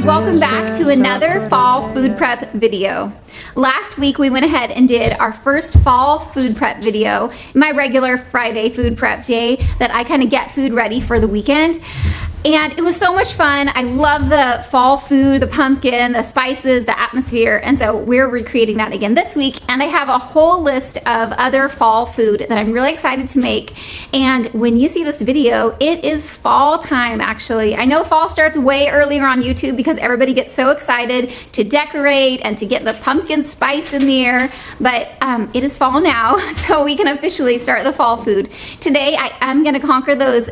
Welcome back to another fall food prep video. Last week we went ahead and did our first fall food prep video, my regular Friday food prep day that I kind of get food ready for the weekend. And it was so much fun. I love the fall food, the pumpkin, the spices, the atmosphere. And so we're recreating that again this week. And I have a whole list of other fall food that I'm really excited to make. And when you see this video, it is fall time actually. I know fall starts way earlier on YouTube because everybody gets so excited to decorate and to get the pumpkin spice in the air. But it is fall now, so we can officially start the fall food. Today I am gonna conquer those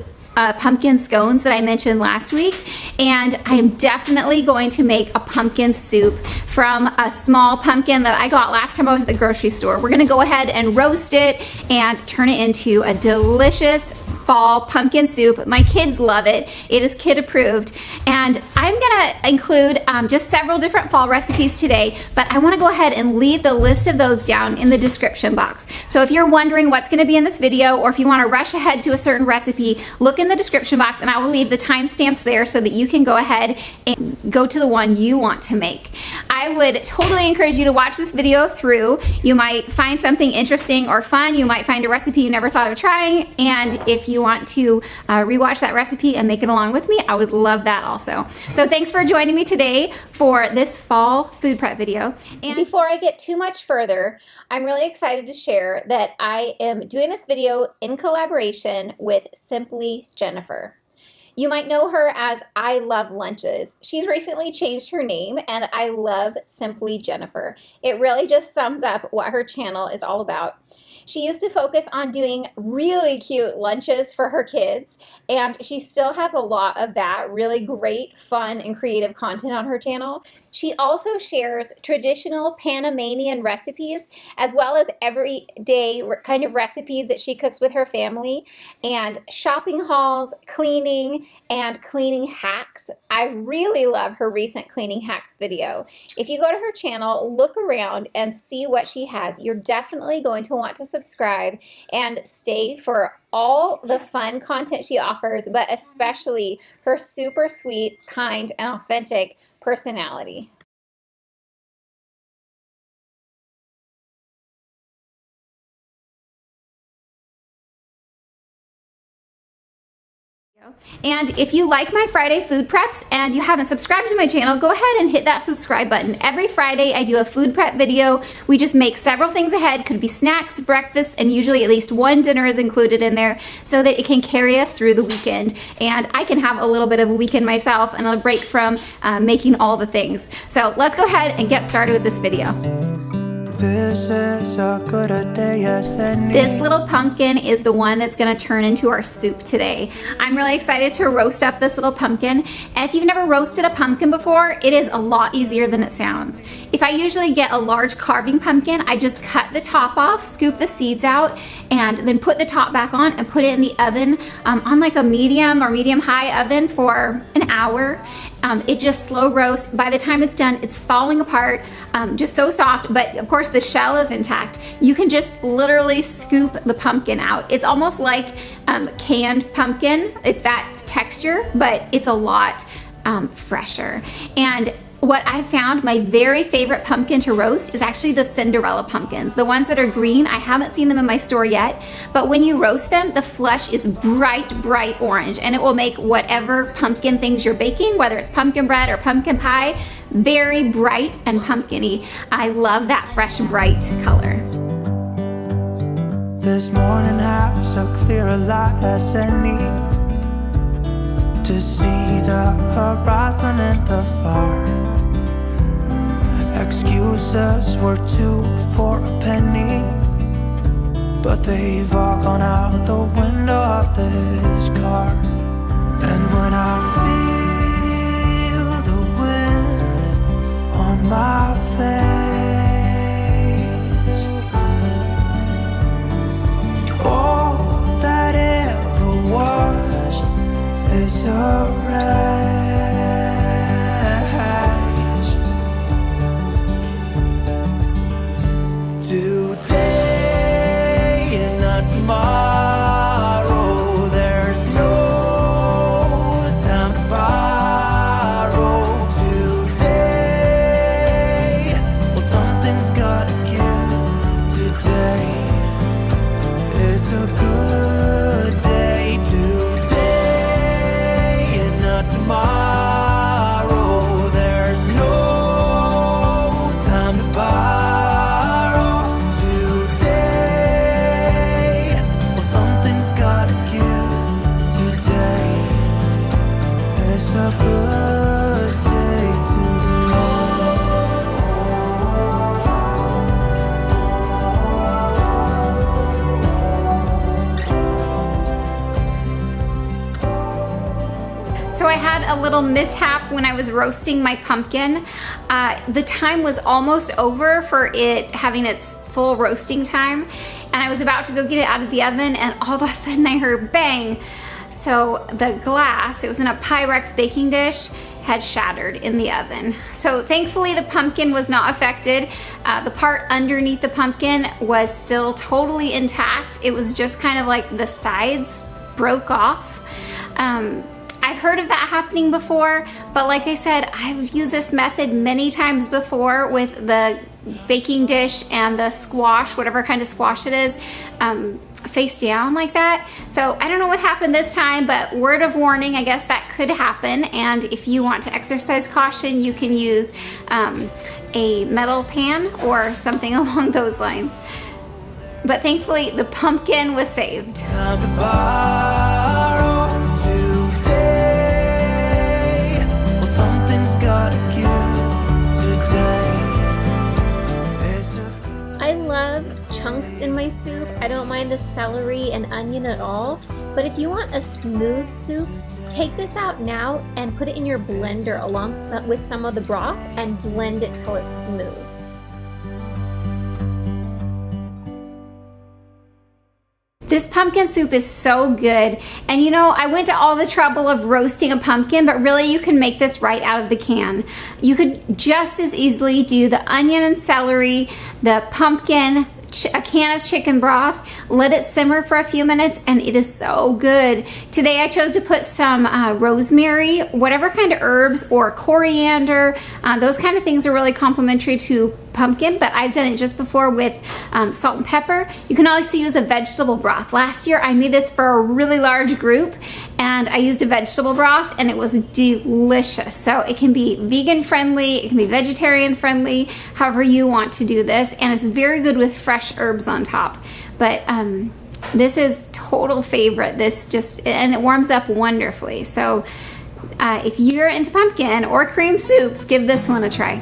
pumpkin scones that I mentioned last week, and I am definitely going to make a pumpkin soup from a small pumpkin that I got last time I was at the grocery store. We're gonna go ahead and roast it and turn it into a delicious fall pumpkin soup. My kids love it. It is kid approved, and I'm gonna include just several different fall recipes today, but I wanna go ahead and leave the list of those down in the description box. So if you're wondering what's gonna be in this video, or if you wanna rush ahead to a certain recipe, look in the description box and I will leave the timestamps there so that you can go ahead and go to the one you want to make. I would totally encourage you to watch this video through. You might find something interesting or fun. You might find a recipe you never thought of trying, and if you want to rewatch that recipe and make it along with me, I would love that also. So thanks for joining me today for this fall food prep video. And before I get too much further, I'm really excited to share that I am doing this video in collaboration with Simply Jennifer. You might know her as I Love Lunches. She's recently changed her name, and I love Simply Jennifer. It really just sums up what her channel is all about. She used to focus on doing really cute lunches for her kids, and she still has a lot of that really great, fun, and creative content on her channel. She also shares traditional Panamanian recipes, as well as everyday kind of recipes that she cooks with her family, and shopping hauls, cleaning, and cleaning hacks. I really love her recent cleaning hacks video. If you go to her channel, look around and see what she has. You're definitely going to want to subscribe and stay for all the fun content she offers, but especially her super sweet, kind, and authentic personality. And if you like my Friday food preps and you haven't subscribed to my channel, go ahead and hit that subscribe button. Every Friday I do a food prep video. We just make several things ahead. Could be snacks, breakfast, and usually at least one dinner is included in there so that it can carry us through the weekend. And I can have a little bit of a weekend myself and a break from making all the things. So let's go ahead and get started with this video. This is a good day as any. This little pumpkin is the one that's gonna turn into our soup today. I'm really excited to roast up this little pumpkin. And if you've never roasted a pumpkin before, it is a lot easier than it sounds. If I usually get a large carving pumpkin, I just cut the top off, scoop the seeds out, and then put the top back on and put it in the oven on like a medium or medium-high oven for an hour. It just slow roasts. By the time it's done, it's falling apart, just so soft, but of course the shell is intact. You can just literally scoop the pumpkin out. It's almost like canned pumpkin. It's that texture, but it's a lot fresher. And what I found my very favorite pumpkin to roast is actually the Cinderella pumpkins. The ones that are green, I haven't seen them in my store yet, but when you roast them, the flesh is bright, bright orange, and it will make whatever pumpkin things you're baking, whether it's pumpkin bread or pumpkin pie, very bright and pumpkin-y. I love that fresh, bright color. This morning has so clear a light as any to see the horizon and the far. Excuses were 2 for a penny, but they've all gone out the window of this car. And when I feel the wind on my face, all that ever was is a wreck. There's no time to borrow to a little mishap when I was roasting my pumpkin. The time was almost over for it having its full roasting time, and I was about to go get it out of the oven, and all of a sudden I heard bang. So the glass, it was in a Pyrex baking dish, had shattered in the oven. So thankfully the pumpkin was not affected. The part underneath the pumpkin was still totally intact. It was just kind of like the sides broke off. I've heard of that happening before, but like I said, I've used this method many times before with the baking dish and the squash, whatever kind of squash it is, face down like that. So I don't know what happened this time, but word of warning, I guess that could happen. And if you want to exercise caution, you can use a metal pan or something along those lines. But thankfully the pumpkin was saved. I love chunks in my soup. I don't mind the celery and onion at all. But if you want a smooth soup, take this out now and put it in your blender along with some of the broth and blend it till it's smooth. This pumpkin soup is so good. And you know, I went to all the trouble of roasting a pumpkin, but really you can make this right out of the can. You could just as easily do the onion and celery, the pumpkin, a can of chicken broth, let it simmer for a few minutes, and it is so good. Today I chose to put some rosemary, whatever kind of herbs, or coriander. Those kind of things are really complimentary to pumpkin, but I've done it just before with salt and pepper. You can also use a vegetable broth. Last year I made this for a really large group, and I used a vegetable broth, and it was delicious. So it can be vegan friendly, it can be vegetarian friendly, however you want to do this, and it's very good with fresh herbs on top. But this is total favorite. And it warms up wonderfully. So if you're into pumpkin or cream soups, give this one a try.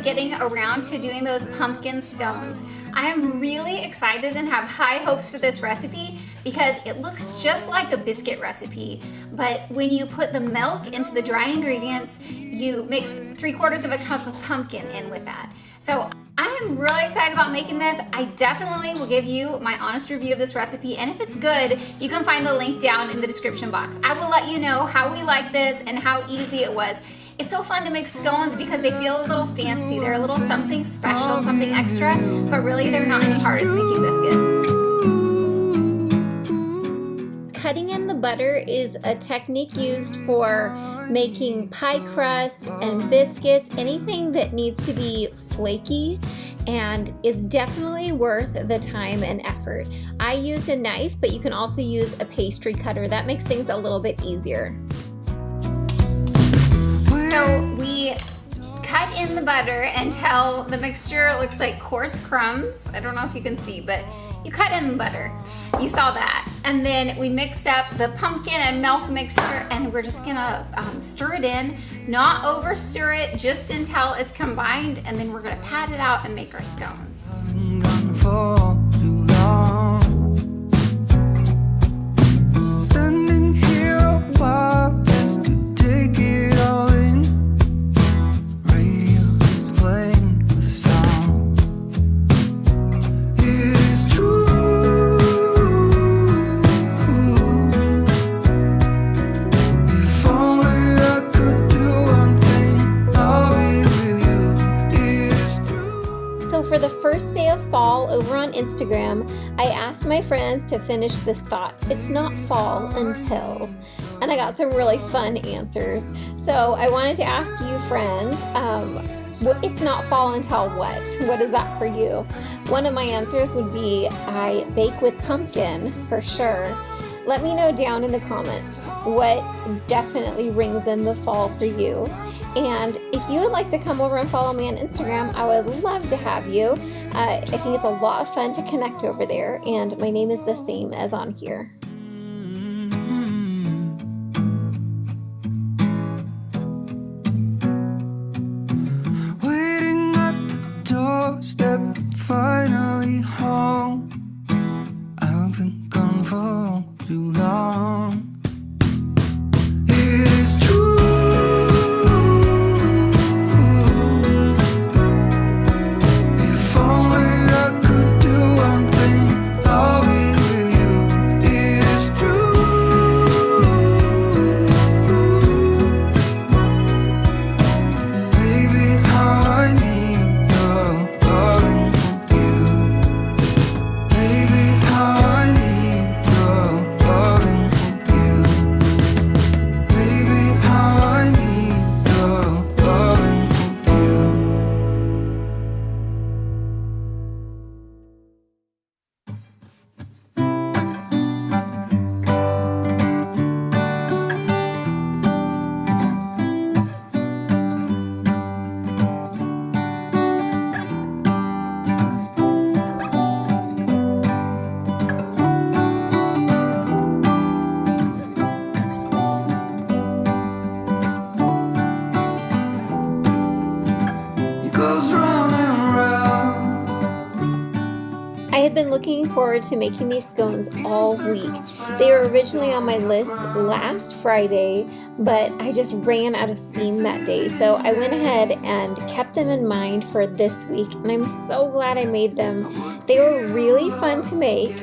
Getting around to doing those pumpkin scones. I am really excited and have high hopes for this recipe because it looks just like a biscuit recipe, but when you put the milk into the dry ingredients, you mix 3/4 of a cup of pumpkin in with that. So I am really excited about making this. I definitely will give you my honest review of this recipe, and if it's good, you can find the link down in the description box. I will let you know how we like this and how easy it was. It's so fun to make scones because they feel a little fancy. They're a little something special, something extra, but really they're not any harder than making biscuits. Cutting in the butter is a technique used for making pie crust and biscuits, anything that needs to be flaky, and it's definitely worth the time and effort. I used a knife, but you can also use a pastry cutter. That makes things a little bit easier. So we cut in the butter until the mixture looks like coarse crumbs. I don't know if you can see, but you cut in the butter. You saw that. And then we mixed up the pumpkin and milk mixture, and we're just gonna stir it in, not over stir it, just until it's combined, and then we're gonna pat it out and make our scones. Standing here a while just to take it all in. Radio's playing the song. It is true. If only I could do one thing, I'll be with you. It is true. So for the first day of fall over on Instagram, I asked my friends to finish this thought. It's not fall until. And I got some really fun answers. So I wanted to ask you friends, it's not fall until what? What is that for you? One of my answers would be I bake with pumpkin for sure. Let me know down in the comments what definitely rings in the fall for you. And if you would like to come over and follow me on Instagram, I would love to have you. I think it's a lot of fun to connect over there, and my name is the same as on here. Waiting at the doorstep, finally home. I've been gone for too long. It is true. If only I could do one thing, I'll be with you. It is true. Baby, how I need the loving of you. Baby, how I need the loving of you. Baby, how I need the loving of you. It goes round and round. I had been looking forward to making these scones all week. They were originally on my list last Friday, but I just ran out of steam that day. So I went ahead and kept them in mind for this week, and I'm so glad I made them. They were really fun to make.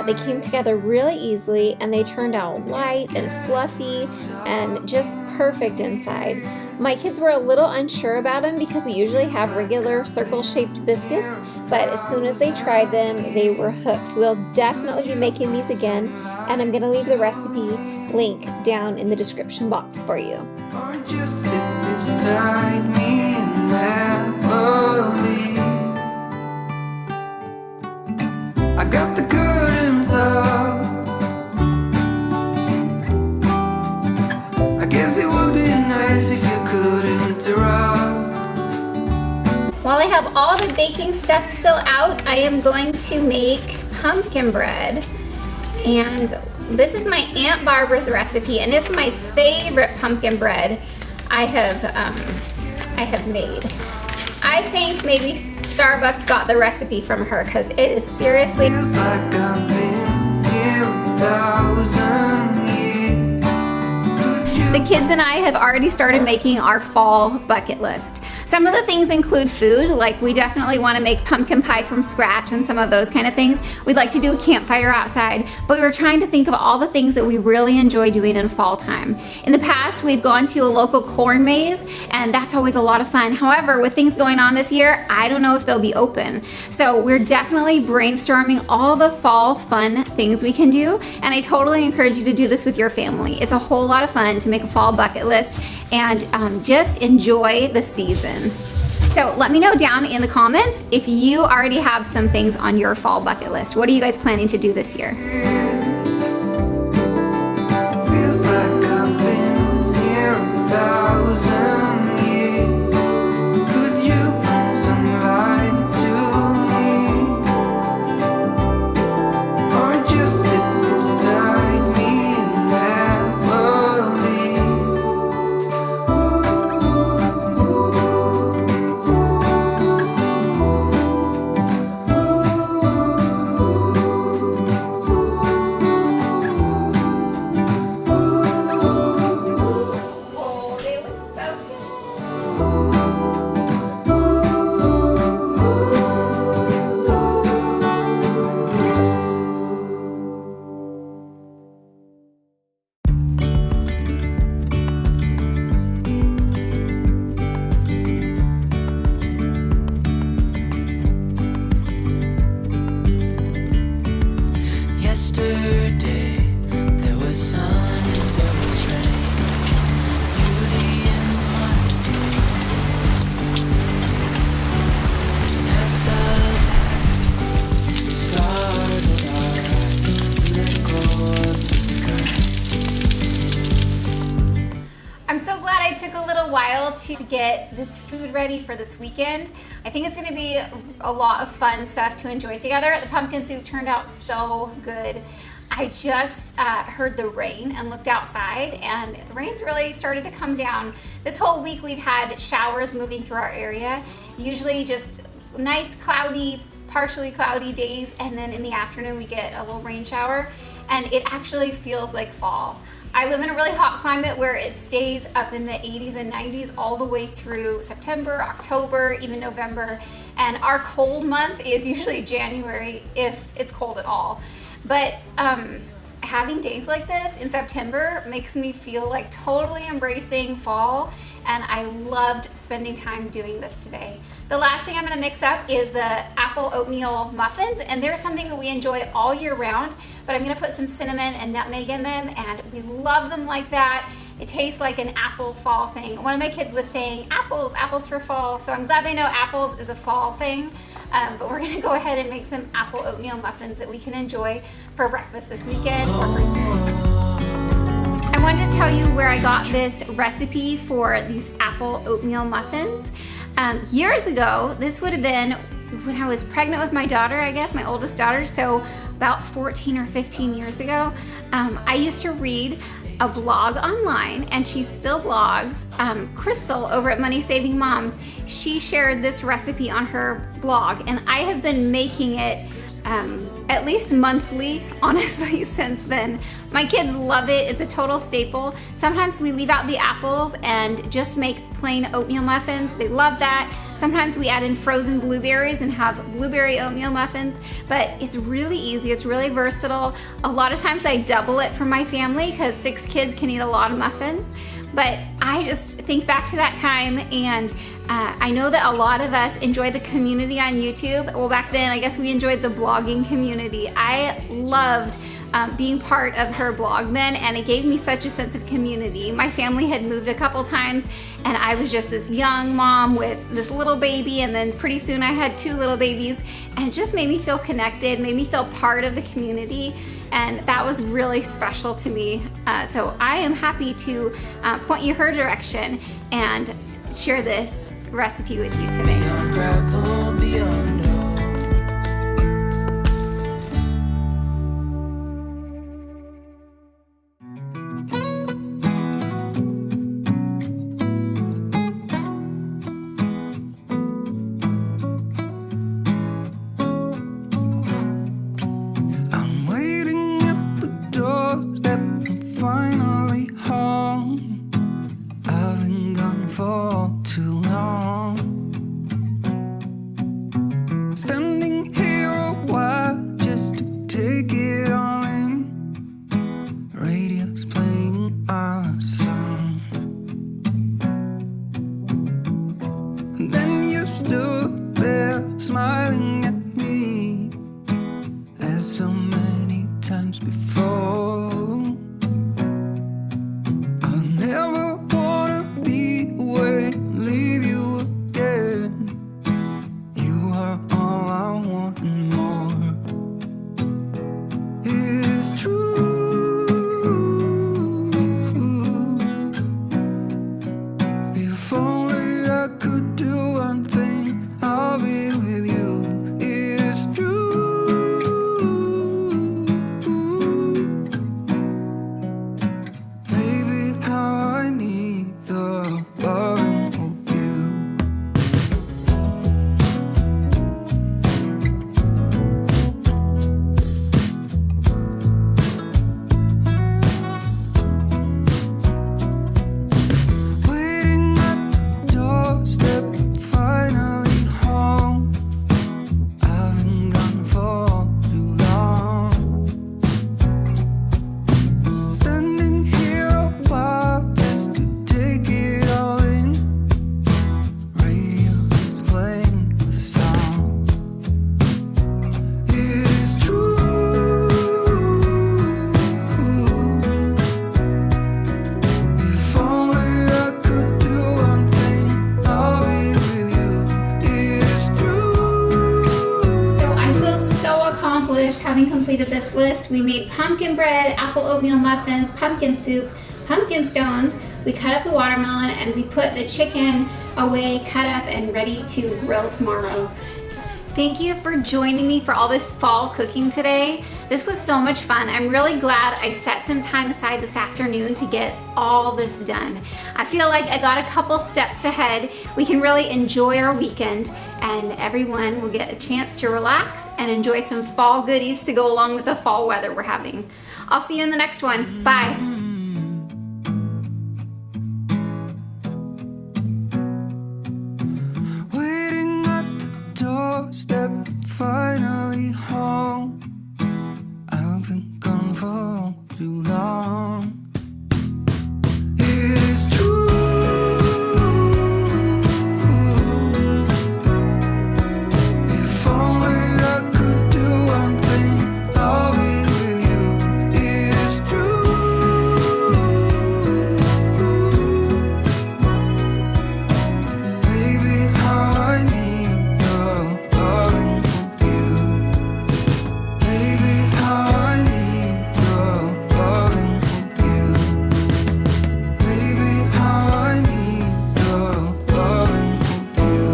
They came together really easily, and they turned out light and fluffy and just perfect inside. My kids were a little unsure about them because we usually have regular circle-shaped biscuits, but as soon as they tried them, they were hooked. We'll definitely be making these again, and I'm going to leave the recipe link down in the description box for you. Or just sit beside me and never leave. I got the curtains up. I guess it would be nice if you could interrupt. While I have all the baking stuff still out, I am going to make pumpkin bread. And this is my Aunt Barbara's recipe, and it's my favorite pumpkin bread I have made. I think maybe Starbucks got the recipe from her because it is seriously Feels like I've been here 1,000 years. Could you The kids and I have already started making our fall bucket list. Some of the things include food, like we definitely want to make pumpkin pie from scratch and some of those kind of things. We'd like to do a campfire outside, but we were trying to think of all the things that we really enjoy doing in fall time. In the past, we've gone to a local corn maze, and that's always a lot of fun. However, with things going on this year, I don't know if they'll be open. So we're definitely brainstorming all the fall fun things we can do, and I totally encourage you to do this with your family. It's a whole lot of fun to make a fall bucket list and just enjoy the season. So let me know down in the comments if you already have some things on your fall bucket list. What are you guys planning to do this year? Feels like I've been here 1,000 years. Could you bring some light to me? Or just sit beside me and never leave? a while to get this food ready for this weekend. I think it's gonna be a lot of fun stuff to enjoy together. The pumpkin soup turned out so good. I just heard the rain and looked outside, and the rain's really started to come down. This whole week we've had showers moving through our area, usually just nice cloudy, partially cloudy days, and then in the afternoon we get a little rain shower, and it actually feels like fall. I live in a really hot climate where it stays up in the 80s and 90s all the way through September, October, even November, and our cold month is usually January if it's cold at all. But having days like this in September makes me feel like totally embracing fall, and I loved spending time doing this today. The last thing I'm gonna mix up is the apple oatmeal muffins, and they're something that we enjoy all year round, but I'm gonna put some cinnamon and nutmeg in them, and we love them like that. It tastes like an apple fall thing. One of my kids was saying, apples, apples for fall, so I'm glad they know apples is a fall thing. But we're gonna go ahead and make some apple oatmeal muffins that we can enjoy for breakfast this weekend or for snack. I wanted to tell you where I got this recipe for these apple oatmeal muffins. Years ago, this would have been when I was pregnant with my daughter, I guess, my oldest daughter, so about 14 or 15 years ago. I used to read a blog online, and she still blogs, Crystal over at Money Saving Mom. She shared this recipe on her blog, and I have been making it at least monthly, honestly, since then. My kids love it. It's a total staple. Sometimes we leave out the apples and just make plain oatmeal muffins. They love that. Sometimes we add in frozen blueberries and have blueberry oatmeal muffins, but it's really easy. It's really versatile. A lot of times I double it for my family because 6 kids can eat a lot of muffins. But I just think back to that time, and I know that a lot of us enjoy the community on YouTube. Well, back then, I guess we enjoyed the blogging community. I loved being part of her blog then, and it gave me such a sense of community. My family had moved a couple times, and I was just this young mom with this little baby, and then pretty soon I had 2 little babies, and it just made me feel connected, made me feel part of the community. And that was really special to me. So I am happy to point you her direction and share this recipe with you today. Beyond gravel, beyond hope. I'm waiting at the doorstep, I'm finally home. I've been gone for too long. Standing here a while just to take it all in. Radio's playing our song. And then you stood there smiling at me, as so many times before. I'll never wanna be away, leave you again. You are all I want and more. It is true. If only I could do one thing, I'll be with you. It is true. Baby, how I need the loving of you. Waiting at the doorstep, finally home. I've been gone for too long. Standing here a while just to take it all in. Radio is playing the song. It is true. If only I could do one thing, I'll be with you. It is true. So I feel so accomplished having completed this list. We made pumpkin bread, apple oatmeal muffins, pumpkin soup, pumpkin scones. We cut up the watermelon and we put the chicken away, cut up and ready to grill tomorrow. Thank you for joining me for all this fall cooking today. This was so much fun. I'm really glad I set some time aside this afternoon to get all this done. I feel like I got a couple steps ahead. We can really enjoy our weekend and everyone will get a chance to relax and enjoy some fall goodies to go along with the fall weather we're having. I'll see you in the next one. Bye. Waiting at the doorstep, finally home. I've been gone for too long. It is true. If only I could do one thing, I'll be with you. It is true. Baby, how I need the loving of you. Baby, how I need the loving of you. Baby, how I need the loving of you.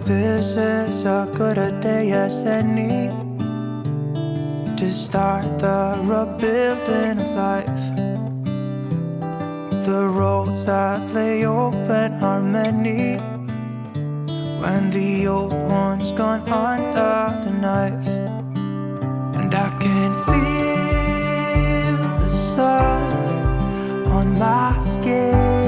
This is as good a day as any to start the rebuilding of life. The roads that lay open are many when the old one's gone under the knife. And I can feel the sun on my skin.